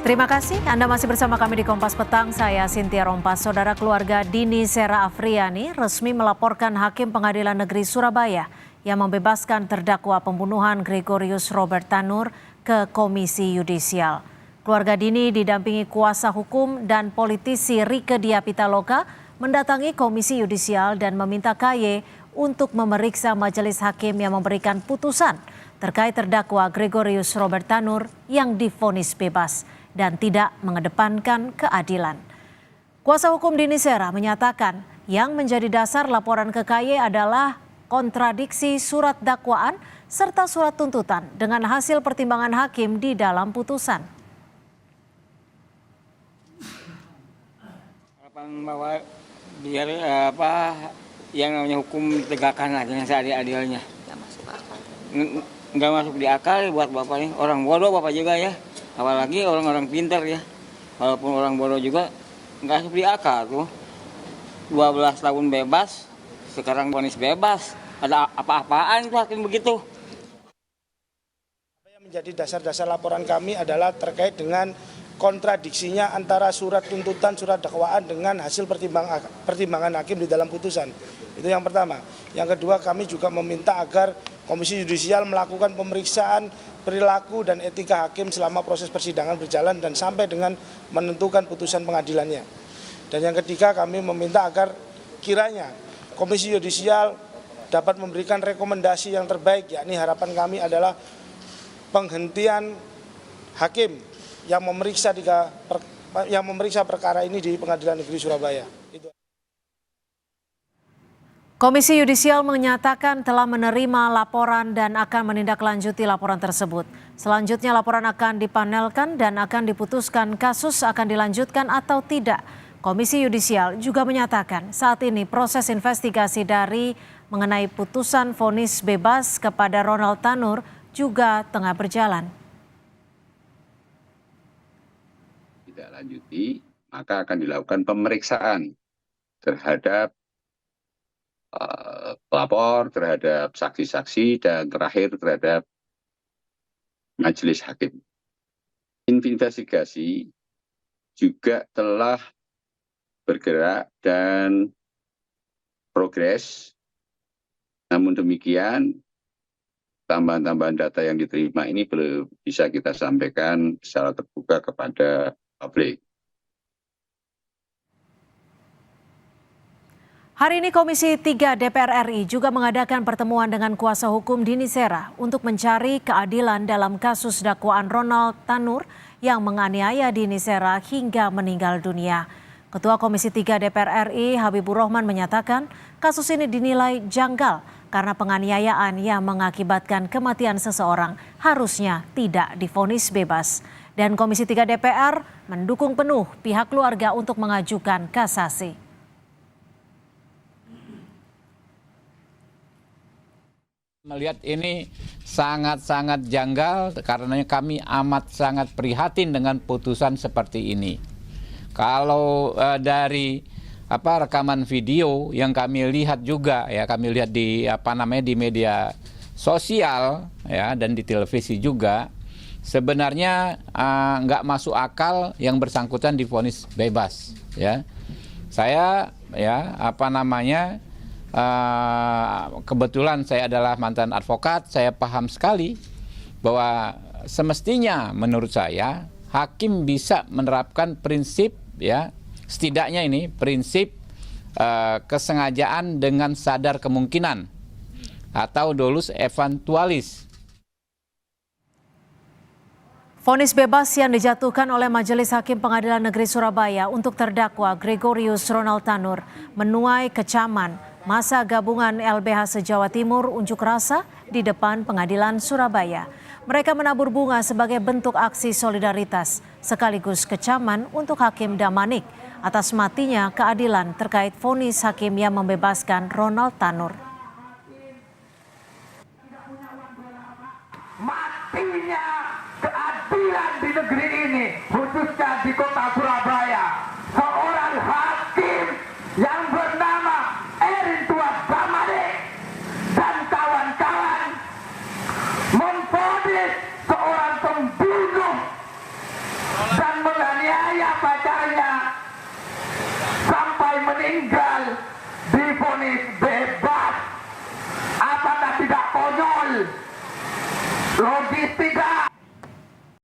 Terima kasih Anda masih bersama kami di Kompas Petang. Saya Cynthia Rompas. Saudara keluarga Dini Sera Afriani resmi melaporkan Hakim Pengadilan Negeri Surabaya yang membebaskan terdakwa pembunuhan Gregorius Robert Tanur ke Komisi Yudisial. Keluarga Dini didampingi kuasa hukum dan politisi Rieke Diah Pitaloka mendatangi Komisi Yudisial dan meminta KY untuk memeriksa majelis hakim yang memberikan putusan terkait terdakwa Gregorius Robert Tanur yang divonis bebas dan tidak mengedepankan keadilan. Kuasa hukum Dini Sera menyatakan yang menjadi dasar laporan ke KY adalah kontradiksi surat dakwaan serta surat tuntutan dengan hasil pertimbangan hakim di dalam putusan. Harapan bahwa biar yang namanya hukum ditegakkan aja yang seadil-adilnya. Nggak masuk di akal buat bapak nih, orang bodoh bapak juga ya. Apalagi orang-orang pintar ya, walaupun orang bodoh juga nggak masuk di akal tuh. 12 tahun bebas, sekarang vonis bebas. Ada apa-apaan tuh hakim begitu? Apa yang menjadi dasar-dasar laporan kami adalah terkait dengan kontradiksinya antara surat tuntutan, surat dakwaan dengan hasil pertimbangan hakim di dalam putusan. Itu yang pertama. Yang kedua, kami juga meminta agar Komisi Yudisial melakukan pemeriksaan perilaku dan etika hakim selama proses persidangan berjalan dan sampai dengan menentukan putusan pengadilannya. Dan yang ketiga, kami meminta agar kiranya Komisi Yudisial dapat memberikan rekomendasi yang terbaik, yakni harapan kami adalah penghentian hakim yang memeriksa perkara ini di Pengadilan Negeri Surabaya. Komisi Yudisial menyatakan telah menerima laporan dan akan menindaklanjuti laporan tersebut. Selanjutnya laporan akan dipanelkan dan akan diputuskan kasus akan dilanjutkan atau tidak. Komisi Yudisial juga menyatakan saat ini proses investigasi dari mengenai putusan vonis bebas kepada Ronald Tanur juga tengah berjalan. Tidak lanjuti, maka akan dilakukan pemeriksaan terhadap pelapor, terhadap saksi-saksi, dan terakhir terhadap majelis hakim. Investigasi juga telah bergerak dan progres. Namun demikian, tambahan-tambahan data yang diterima ini belum bisa kita sampaikan secara terbuka kepada publik. Hari ini Komisi 3 DPR RI juga mengadakan pertemuan dengan kuasa hukum Dini Sera untuk mencari keadilan dalam kasus dakwaan Ronald Tanur yang menganiaya Dini Sera hingga meninggal dunia. Ketua Komisi 3 DPR RI Habibur Rahman menyatakan kasus ini dinilai janggal karena penganiayaan yang mengakibatkan kematian seseorang harusnya tidak divonis bebas. Dan Komisi 3 DPR mendukung penuh pihak keluarga untuk mengajukan kasasi. Melihat ini sangat-sangat janggal karena kami amat sangat prihatin dengan putusan seperti ini. Kalau dari rekaman video yang kami lihat juga ya, kami lihat di di media sosial ya dan di televisi juga, sebenarnya nggak masuk akal yang bersangkutan divonis bebas ya. Saya ya kebetulan saya adalah mantan advokat, saya paham sekali bahwa semestinya menurut saya hakim bisa menerapkan prinsip ya, setidaknya ini prinsip kesengajaan dengan sadar kemungkinan atau dolus eventualis. Vonis bebas yang dijatuhkan oleh Majelis Hakim Pengadilan Negeri Surabaya untuk terdakwa Gregorius Ronald Tanur menuai kecaman masa gabungan LBH se-Jawa Timur unjuk rasa di depan Pengadilan Surabaya. Mereka menabur bunga sebagai bentuk aksi solidaritas sekaligus kecaman untuk Hakim Damanik atas matinya keadilan terkait vonis hakim yang membebaskan Ronald Tanur. Matinya keadilan di negeri ini, khususnya di kota Surabaya, seorang hakim yang bernama Erin Tuat Damanik dan kawan-kawan memvonis seorang pembunuh dan meninggal divonis bebas. Apakah tidak konyol? Logis tidak?